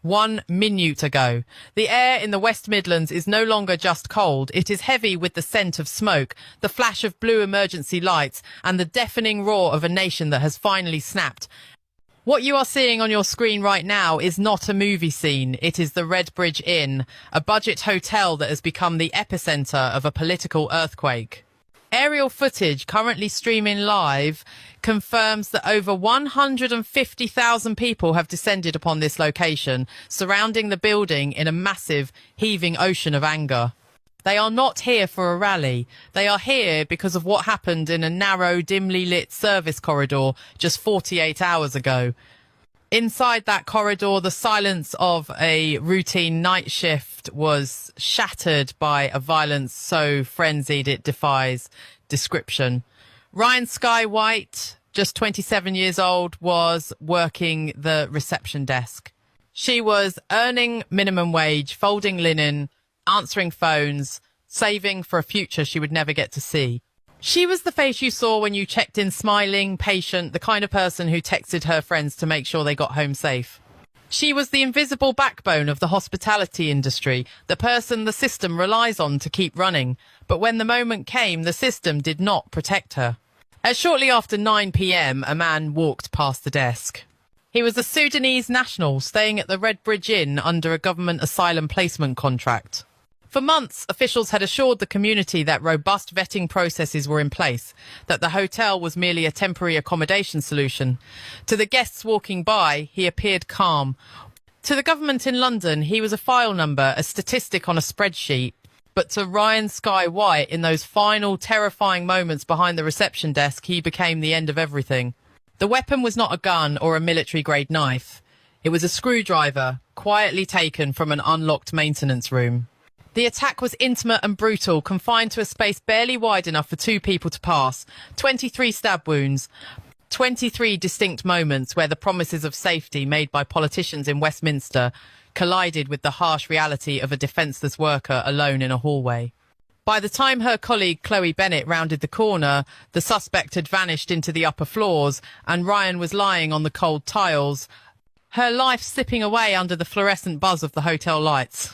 1 minute ago. The air in the West Midlands is no longer just cold. It is heavy with the scent of smoke, the flash of blue emergency lights, and the deafening roar of a nation that has finally snapped. What you are seeing on your screen right now is not a movie scene. It is the Red Bridge Inn, a budget hotel that has become the epicenter of a political earthquake. Aerial footage currently streaming live confirms that over 150,000 people have descended upon this location, surrounding the building in a massive, heaving ocean of anger. They are not here for a rally. They are here because of what happened in a narrow, dimly lit service corridor just 48 hours ago. Inside that corridor, the silence of a routine night shift was shattered by a violence so frenzied it defies description. Ryan Sky White, just 27 years old, was working the reception desk. She was earning minimum wage, folding linen, answering phones, saving for a future she would never get to see. She was the face you saw when you checked in, smiling, patient, the kind of person who texted her friends to make sure they got home safe. She was the invisible backbone of the hospitality industry, the person the system relies on to keep running. But when the moment came, the system did not protect her. At shortly after 9 p.m, a man walked past the desk. He was a Sudanese national staying at the Red Bridge Inn under a government asylum placement contract. For months, officials had assured the community that robust vetting processes were in place, that the hotel was merely a temporary accommodation solution. To the guests walking by, he appeared calm. To the government in London, he was a file number, a statistic on a spreadsheet. But to Ryan Sky White, in those final terrifying moments behind the reception desk, he became the end of everything. The weapon was not a gun or a military-grade knife. It was a screwdriver, quietly taken from an unlocked maintenance room. The attack was intimate and brutal, confined to a space barely wide enough for 2 people to pass. 23 stab wounds, 23 distinct moments where the promises of safety made by politicians in Westminster collided with the harsh reality of a defenceless worker alone in a hallway. By the time her colleague Chloe Bennett rounded the corner, the suspect had vanished into the upper floors and Ryan was lying on the cold tiles, her life slipping away under the fluorescent buzz of the hotel lights.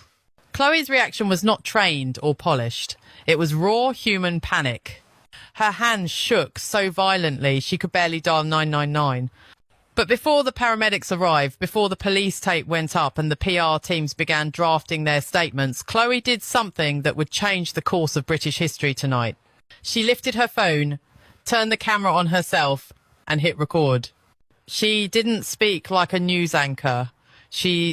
Chloe's reaction was not trained or polished. It was raw human panic. Her hands shook so violently she could barely dial 999. But before the paramedics arrived, before the police tape went up and the PR teams began drafting their statements, Chloe did something that would change the course of British history tonight. She lifted her phone, turned the camera on herself, and hit record. She didn't speak like a news anchor. She